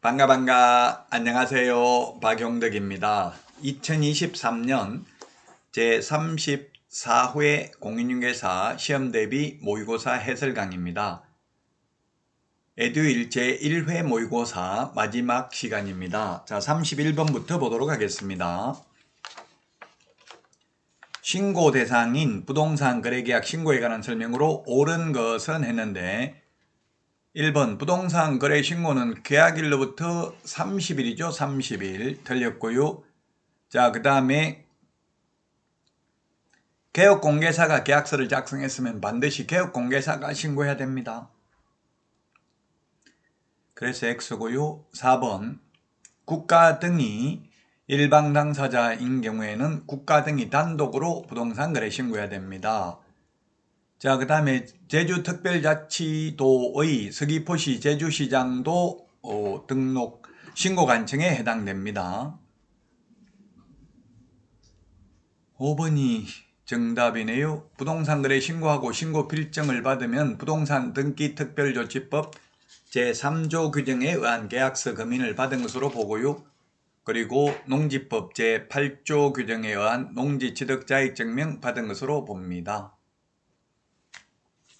반가 안녕하세요. 박용덕입니다. 2023년 제34회 공인중개사 시험대비 모의고사 해설 강의입니다. 에듀윌 제1회 모의고사 마지막 시간입니다. 자, 31번부터 보도록 하겠습니다. 신고 대상인 부동산 거래계약 신고에 관한 설명으로 옳은 것은 했는데 1번 부동산 거래 신고는 계약일로부터 30일이죠. 30일 틀렸고요. 자, 그 다음에 개업공개사가 계약서를 작성했으면 반드시 개업공개사가 신고해야 됩니다. 그래서 X고요. 4번 국가 등이 일방 당사자인 경우에는 국가 등이 단독으로 부동산 거래 신고해야 됩니다. 자, 그 다음에 제주특별자치도의 서귀포시 제주시장도 등록 신고 관청에 해당됩니다. 5번이 정답이네요. 부동산 거래 신고하고 신고 필증을 받으면 부동산 등기 특별조치법 제3조 규정에 의한 계약서 검인을 받은 것으로 보고요. 그리고 농지법 제8조 규정에 의한 농지취득자익증명 받은 것으로 봅니다.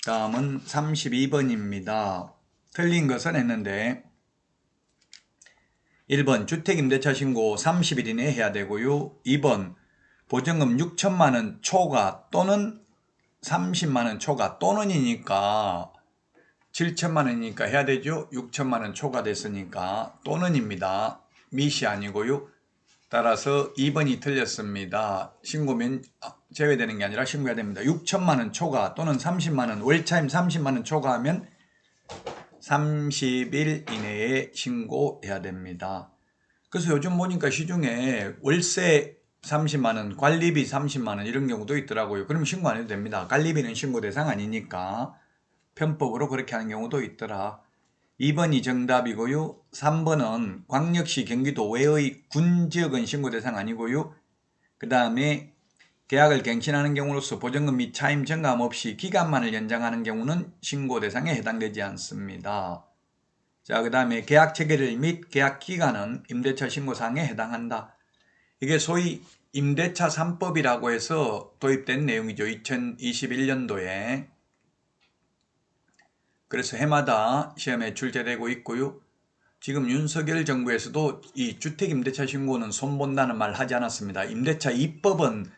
다음은 32번입니다. 틀린 것은 했는데 1번 주택임대차 신고 30일 이내에 해야 되고요. 2번 보증금 6천만원 초과 또는 30만원 초과 또는이니까 7천만원이니까 해야 되죠. 6천만원 초과됐으니까 또는입니다. 미시 아니고요. 따라서 2번이 틀렸습니다. 신고면 제외되는 게 아니라 신고해야 됩니다. 6천만원 초과 또는 30만원 월차임 30만원 초과하면 30일 이내에 신고해야 됩니다. 그래서 요즘 보니까 시중에 월세 30만원, 관리비 30만원 이런 경우도 있더라고요. 그럼 신고 안 해도 됩니다. 관리비는 신고 대상 아니니까 편법으로 그렇게 하는 경우도 있더라. 2번이 정답이고요. 3번은 광역시 경기도 외의 군지역은 신고 대상 아니고요. 그 다음에 계약을 갱신하는 경우로서 보증금 및 차임 정감 없이 기간만을 연장하는 경우는 신고 대상에 해당되지 않습니다. 자, 그 다음에 계약 체결일 및 계약 기간은 임대차 신고사항에 해당한다. 이게 소위 임대차 3법이라고 해서 도입된 내용이죠. 2021년도에. 그래서 해마다 시험에 출제되고 있고요. 지금 윤석열 정부에서도 이 주택임대차 신고는 손본다는 말 하지 않았습니다. 임대차 2법은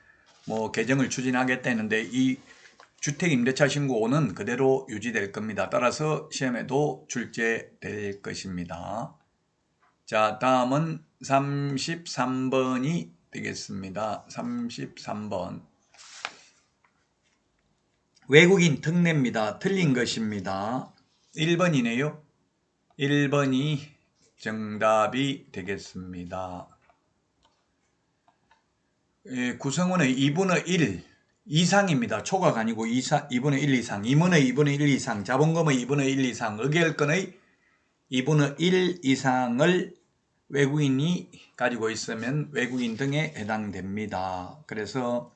개정을 추진하겠다 했는데 이 주택임대차 신고는 그대로 유지될 겁니다. 따라서 시험에도 출제될 것입니다. 자, 다음은 33번이 되겠습니다. 33번. 외국인 특례입니다. 틀린 것입니다. 1번이네요. 1번이 정답이 되겠습니다. 구성원의 2분의 1 이상입니다. 초과가 아니고 2분의 1 이상, 임원의 2분의 1 이상, 자본금의 2분의 1 이상, 의결권의 2분의 1 이상을 외국인이 가지고 있으면 외국인 등에 해당됩니다. 그래서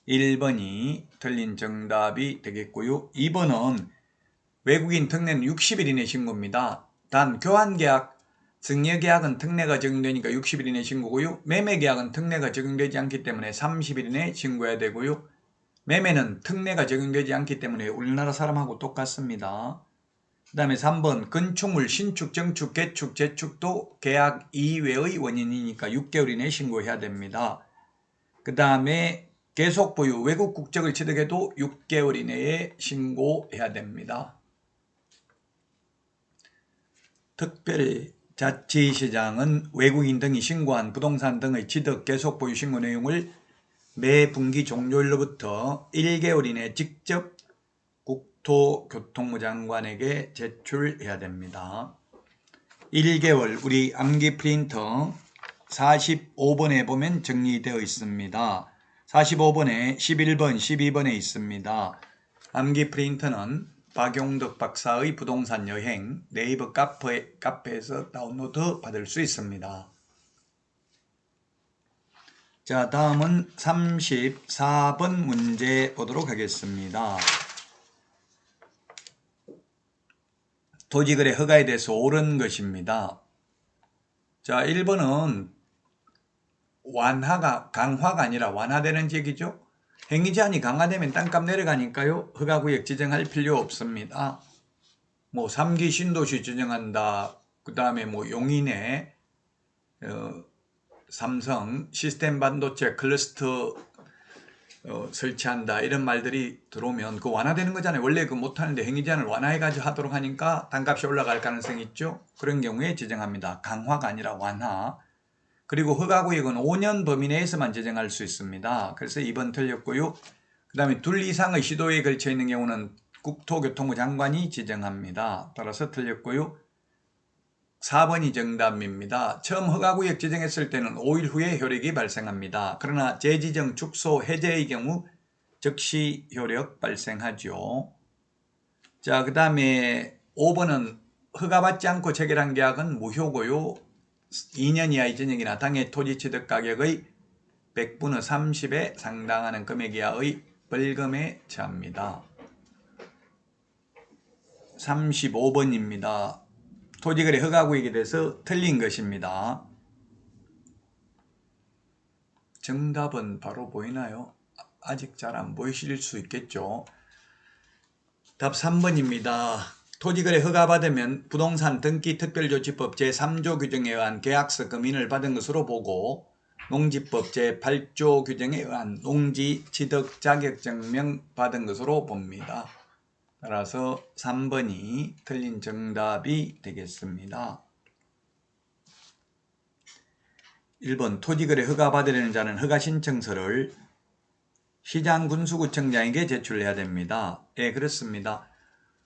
1번이 틀린 정답이 되겠고요. 2번은 외국인 특례는 60일 이내 신고입니다. 단 교환계약, 증여계약은 특례가 적용되니까 60일 이내 신고고요. 매매계약은 특례가 적용되지 않기 때문에 30일 이내 신고해야 되고요. 매매는 특례가 적용되지 않기 때문에 우리나라 사람하고 똑같습니다. 그 다음에 3번 건축물 신축, 정축, 개축, 재축도 계약 이외의 원인이니까 6개월 이내에 신고해야 됩니다. 그 다음에 계속 보유, 외국 국적을 취득해도 6개월 이내에 신고해야 됩니다. 특별자치시장은 외국인 등이 신고한 부동산 등의 취득, 계속 보유 신고 내용을 매 분기 종료일로부터 1개월 이내에 직접 국토교통부 장관에게 제출해야 됩니다. 1개월 우리 암기 프린터 45번에 보면 정리되어 있습니다. 45번에 11번, 12번에 있습니다. 암기 프린터는 박용덕 박사의 부동산 여행 네이버 카페에서 다운로드 받을 수 있습니다. 자, 다음은 34번 문제 보도록 하겠습니다. 토지거래 허가에 대해서 옳은 것입니다. 자, 1번은 강화가 아니라 완화되는 지역이죠. 행위 제한이 강화되면 땅값 내려가니까요. 허가구역 지정할 필요 없습니다. 뭐 3기 신도시 지정한다. 그 다음에 뭐 용인에 삼성 시스템 반도체 클러스터 설치한다 이런 말들이 들어오면 그 완화되는 거잖아요. 원래 그 못하는데 행위 제한을 완화해가지고 하도록 하니까 땅값이 올라갈 가능성이 있죠. 그런 경우에 지정합니다. 강화가 아니라 완화. 그리고 허가구역은 5년 범위 내에서만 지정할 수 있습니다. 그래서 2번 틀렸고요. 그 다음에 둘 이상의 시도에 걸쳐 있는 경우는 국토교통부 장관이 지정합니다. 따라서 틀렸고요. 4번이 정답입니다. 처음 허가구역 지정했을 때는 5일 후에 효력이 발생합니다. 그러나 재지정, 축소, 해제의 경우 즉시 효력 발생하죠. 자, 그 다음에 5번은 허가받지 않고 체결한 계약은 무효고요. 2년 이하의 전역이나 당해 토지 취득 가격의 100분의 30에 상당하는 금액 이하의 벌금에 처합니다. 35번입니다. 토지거래 허가구역에 대해서 틀린 것입니다. 정답은 바로 보이나요? 아직 잘 안 보이실 수 있겠죠. 답 3번입니다. 토지거래 허가받으면 부동산 등기특별조치법 제3조 규정에 의한 계약서 금인을 받은 것으로 보고 농지법 제8조 규정에 의한 농지 취득 자격증명 받은 것으로 봅니다. 따라서 3번이 틀린 정답이 되겠습니다. 1번 토지거래 허가받으려는 자는 허가신청서를 시장군수구청장에게 제출해야 됩니다. 예, 그렇습니다.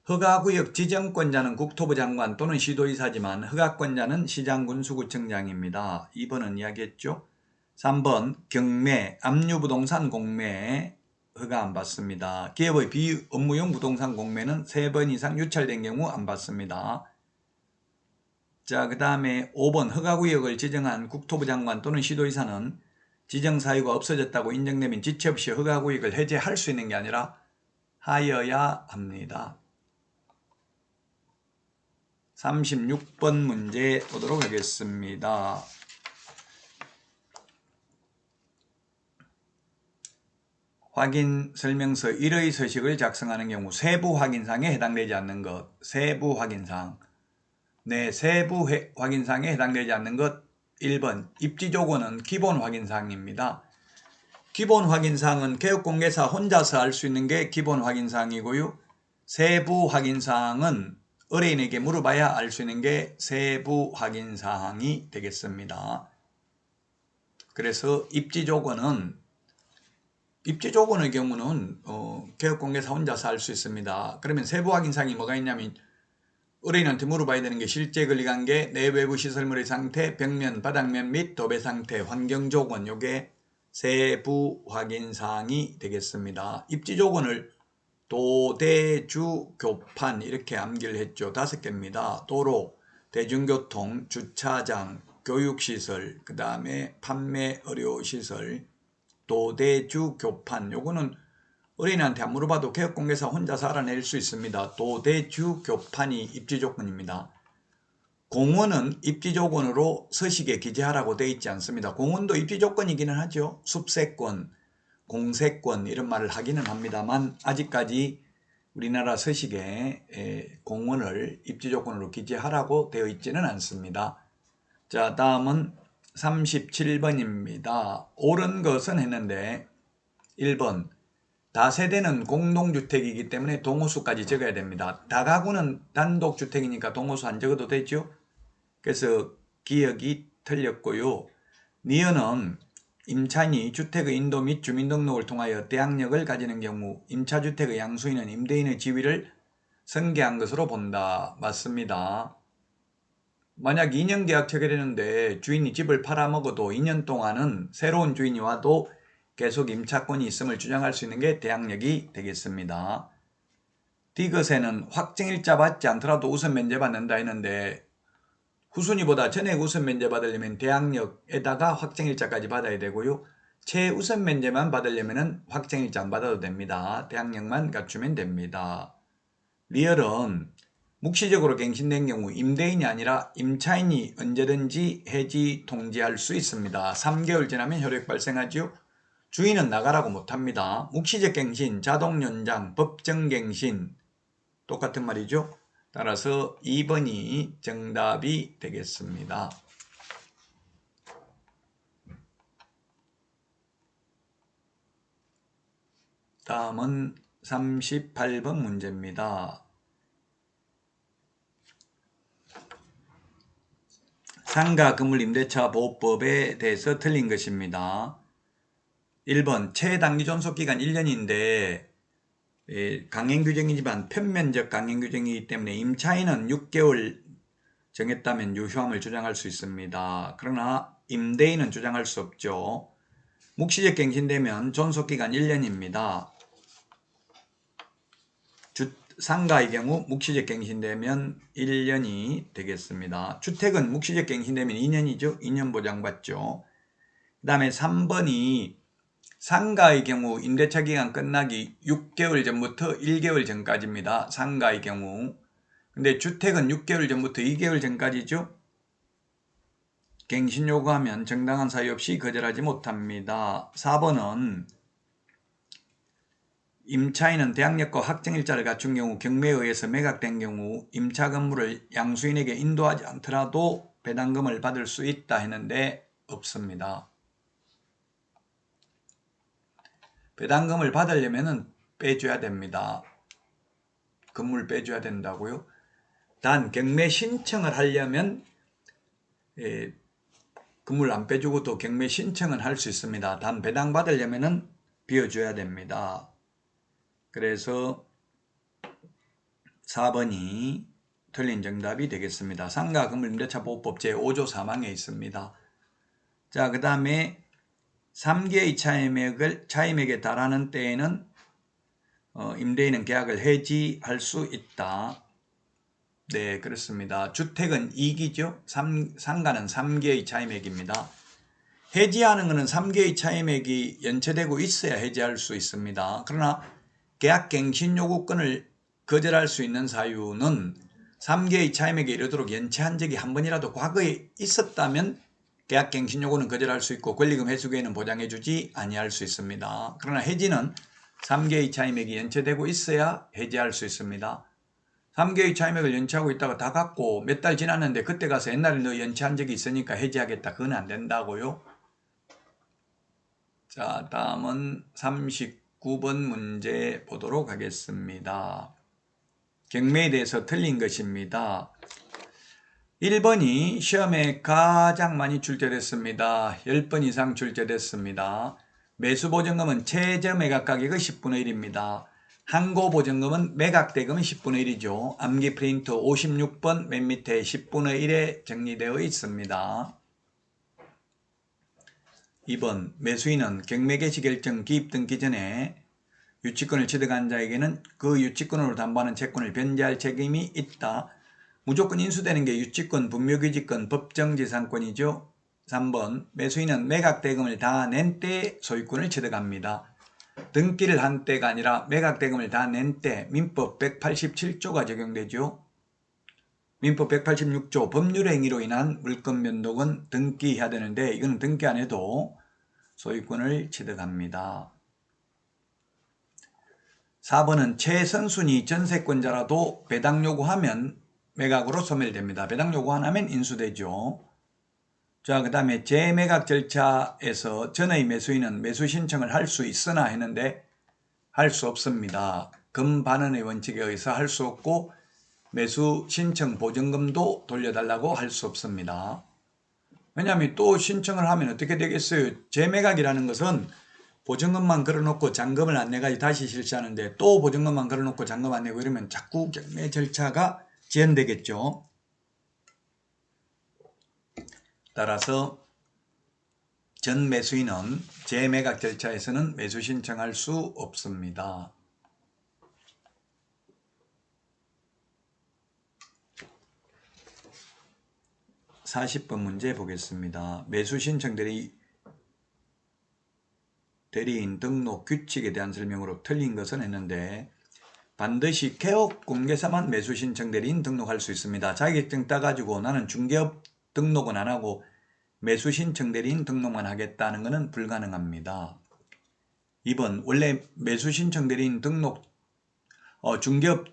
허가구역 지정권자는 국토부 장관 또는 시도의사지만 허가권자는 시장군수구청장입니다. 2번은 이야기했죠. 3번 경매, 압류부동산 공매 허가 안 받습니다. 기업의 비업무용 부동산 공매는 3번 이상 유찰된 경우 안 받습니다. 자, 그 다음에 5번 허가구역을 지정한 국토부 장관 또는 시도의사는 지정사유가 없어졌다고 인정되면 지체 없이 허가구역을 해제할 수 있는 게 아니라 하여야 합니다. 36번 문제 보도록 하겠습니다. 확인 설명서 1의 서식을 작성하는 경우 세부 확인사항에 해당되지 않는 것. 세부 확인사항. 네, 세부 확인사항에 해당되지 않는 것. 1번 입지 조건은 기본 확인사항입니다. 기본 확인사항은 개업공개사 혼자서 알 수 있는 게 기본 확인사항이고요. 세부 확인사항은 의뢰인에게 물어봐야 알 수 있는 게 세부 확인사항이 되겠습니다. 그래서 입지 조건의 경우는 개업공개사 혼자서 알 수 있습니다. 그러면 세부 확인사항이 뭐가 있냐면 의뢰인한테 물어봐야 되는 게 실제 권리관계, 내외부 시설물의 상태, 벽면, 바닥면 및 도배 상태, 환경 조건, 요게 세부 확인사항이 되겠습니다. 입지 조건을 도대주 교판 이렇게 암기를 했죠. 5개입니다. 도로, 대중교통, 주차장, 교육시설, 그 다음에 판매 의료시설, 도대주 교판. 요거는 의뢰인한테 안 물어봐도 개업공개사 혼자서 알아낼 수 있습니다. 도대주 교판이 입지 조건입니다. 공원은 입지 조건으로 서식에 기재하라고 되어 있지 않습니다. 공원도 입지 조건이기는 하죠. 숲세권, 공세권 이런 말을 하기는 합니다만 아직까지 우리나라 서식에 공원을 입지 조건으로 기재하라고 되어 있지는 않습니다. 자, 다음은 37번입니다. 옳은 것은 했는데 1번 다세대는 공동주택이기 때문에 동호수까지 적어야 됩니다. 다가구는 단독주택이니까 동호수 안 적어도 되죠. 그래서 기억이 틀렸고요. 니은은 임차인이 주택의 인도 및 주민등록을 통하여 대항력을 가지는 경우 임차주택의 양수인은 임대인의 지위를 승계한 것으로 본다. 맞습니다. 만약 2년 계약 체결했는데 주인이 집을 팔아먹어도 2년 동안은 새로운 주인이 와도 계속 임차권이 있음을 주장할 수 있는 게 대항력이 되겠습니다. 디귿에는 확정일자 받지 않더라도 우선 면제받는다 했는데 후순위보다 전액 우선 면제 받으려면 대항력에다가 확정일자까지 받아야 되고요. 최우선 면제만 받으려면 확정일자 안 받아도 됩니다. 대항력만 갖추면 됩니다. 리얼은 묵시적으로 갱신된 경우 임대인이 아니라 임차인이 언제든지 해지 통지할 수 있습니다. 3개월 지나면 효력 발생하죠. 주인은 나가라고 못합니다. 묵시적 갱신, 자동 연장, 법정 갱신 똑같은 말이죠. 따라서 2번이 정답이 되겠습니다. 다음은 38번 문제입니다. 상가 건물 임대차 보호법에 대해서 틀린 것입니다. 1번 최단기 존속기간 1년인데 강행규정이지만 편면적 강행규정이기 때문에 임차인은 6개월 정했다면 유효함을 주장할 수 있습니다. 그러나 임대인은 주장할 수 없죠. 묵시적 갱신되면 존속기간 1년입니다. 상가의 경우 묵시적 갱신되면 1년이 되겠습니다. 주택은 묵시적 갱신되면 2년이죠. 2년 보장받죠. 그 다음에 3번이 상가의 경우 임대차 기간 끝나기 6개월 전부터 1개월 전까지입니다. 상가의 경우. 근데 주택은 6개월 전부터 2개월 전까지죠. 갱신 요구하면 정당한 사유 없이 거절하지 못합니다. 4번은 임차인은 대항력과 확정일자를 갖춘 경우 경매에 의해서 매각된 경우 임차 건물을 양수인에게 인도하지 않더라도 배당금을 받을 수 있다 했는데 없습니다. 배당금을 받으려면 빼줘야 됩니다. 건물 빼줘야 된다고요. 단 경매 신청을 하려면 건물 안 빼주고 또 경매 신청은 할 수 있습니다. 단 배당 받으려면 비워줘야 됩니다. 그래서 4번이 틀린 정답이 되겠습니다. 상가 건물 임대차 보호법 제5조 3항에 있습니다. 자, 그 다음에 3개의 차임액에 달하는 때에는 임대인은 계약을 해지할 수 있다. 네, 그렇습니다. 주택은 2기죠. 상가는 3개의 차임액입니다. 해지하는 것은 3개의 차임액이 연체되고 있어야 해지할 수 있습니다. 그러나 계약갱신 요구권을 거절할 수 있는 사유는 3개의 차임액에 이르도록 연체한 적이 한 번이라도 과거에 있었다면 계약갱신 요구는 거절할 수 있고 권리금 회수기에는 보장해주지 아니할 수 있습니다. 그러나 해지는 3개의 차임액이 연체되고 있어야 해지할 수 있습니다. 3개의 차임액을 연체하고 있다가 다 갚고 몇 달 지났는데 그때 가서 옛날에 너 연체한 적이 있으니까 해지하겠다. 그건 안 된다고요. 자, 다음은 39번 문제 보도록 하겠습니다. 경매에 대해서 틀린 것입니다. 1번이 시험에 가장 많이 출제됐습니다. 10번 이상 출제됐습니다. 매수보증금은 최저 매각가격의 10분의 1입니다. 항고보증금은 매각대금의 10분의 1이죠. 암기 프린트 56번 맨 밑에 10분의 1에 정리되어 있습니다. 2번 매수인은 경매개시 결정 기입 등기 전에 유치권을 취득한 자에게는 그 유치권으로 담보하는 채권을 변제할 책임이 있다. 무조건 인수되는 게 유치권, 분묘기지권, 법정지상권이죠. 3번 매수인은 매각대금을 다 낸 때 소유권을 취득합니다. 등기를 한 때가 아니라 매각대금을 다 낸 때 민법 187조가 적용되죠. 민법 186조 법률행위로 인한 물권 변동은 등기해야 되는데 이건 등기 안 해도 소유권을 취득합니다. 4번은 최선순위 전세권자라도 배당 요구하면 매각으로 소멸됩니다. 배당 요구 안 하면 인수되죠. 자, 그 다음에 재매각 절차에서 전의 매수인은 매수 신청을 할 수 있으나 했는데 할 수 없습니다. 금반환의 원칙에 의해서 할 수 없고 매수 신청 보증금도 돌려달라고 할 수 없습니다. 왜냐하면 또 신청을 하면 어떻게 되겠어요? 재매각이라는 것은 보증금만 걸어놓고 잔금을 안 내가지고 다시 실시하는데 또 보증금만 걸어놓고 잔금 안 내고 이러면 자꾸 경매 절차가 지연되겠죠. 따라서 전 매수인은 재매각 절차에서는 매수 신청할 수 없습니다. (40번) 문제 보겠습니다. 매수 신청 대리인 등록 규칙에 대한 설명으로 틀린 것은 했는데 반드시 개업 공개사만 매수 신청 대리인 등록할 수 있습니다. 자격증 따가지고 나는 중개업 등록은 안 하고 매수 신청 대리인 등록만 하겠다는 것은 불가능합니다. 2번 원래 매수 신청 대리인 등록 중개업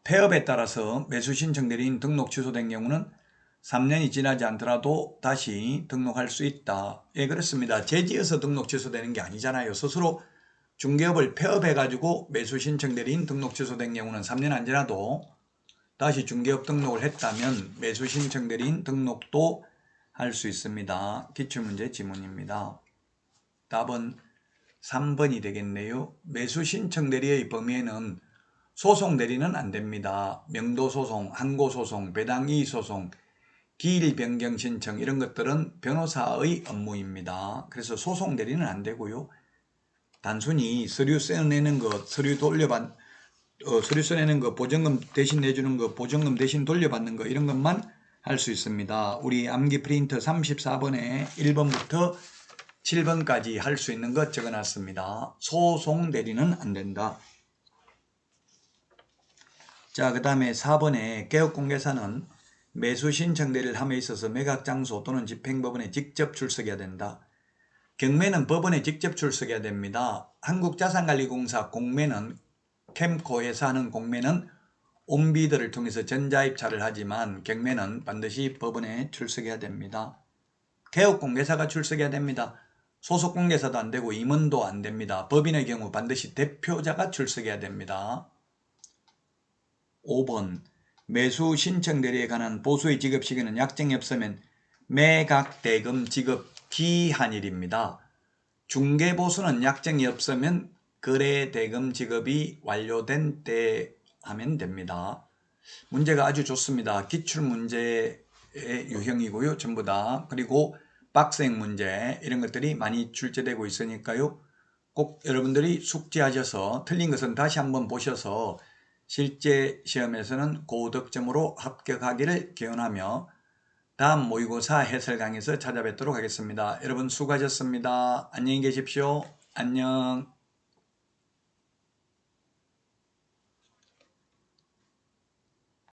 폐업에 따라서 매수 신청 대리인 등록 취소된 경우는 3년이 지나지 않더라도 다시 등록할 수 있다. 예, 그렇습니다. 제지어서 등록 취소되는 게 아니잖아요. 스스로 중개업을 폐업해가지고 매수 신청 대리인 등록 취소된 경우는 3년 안 지나도 다시 중개업 등록을 했다면 매수 신청 대리인 등록도 할 수 있습니다. 기출문제 지문입니다. 답은 3번이 되겠네요. 매수 신청 대리의 범위에는 소송 대리는 안 됩니다. 명도소송, 항고소송, 배당이의소송, 기일 변경 신청 이런 것들은 변호사의 업무입니다. 그래서 소송 대리는 안 되고요. 단순히 서류 써내는 것, 서류 써내는 거, 보증금 대신 내주는 거, 보증금 대신 돌려받는 거 이런 것만 할 수 있습니다. 우리 암기 프린터 34번에 1번부터 7번까지 할 수 있는 것 적어놨습니다. 소송 대리는 안 된다. 자, 그 다음에 4번에 개업공개사는 매수 신청 대리를 함에 있어서 매각장소 또는 집행법원에 직접 출석해야 된다. 경매는 법원에 직접 출석해야 됩니다. 한국자산관리공사 공매는 캠코에서 하는 공매는 온비드를 통해서 전자입찰을 하지만 경매는 반드시 법원에 출석해야 됩니다. 개업공개사가 출석해야 됩니다. 소속공개사도 안 되고 임원도 안 됩니다. 법인의 경우 반드시 대표자가 출석해야 됩니다. 5번 매수 신청 대리에 관한 보수의 지급 시기는 약정이 없으면 매각 대금 지급 기한일입니다. 중개보수는 약정이 없으면 거래 대금 지급이 완료된 때 하면 됩니다. 문제가 아주 좋습니다. 기출문제의 유형이고요. 전부 다. 그리고 박스형 문제 이런 것들이 많이 출제되고 있으니까요. 꼭 여러분들이 숙지하셔서 틀린 것은 다시 한번 보셔서 실제 시험에서는 고득점으로 합격하기를 기원하며 다음 모의고사 해설 강의에서 찾아뵙도록 하겠습니다. 여러분 수고하셨습니다. 안녕히 계십시오. 안녕.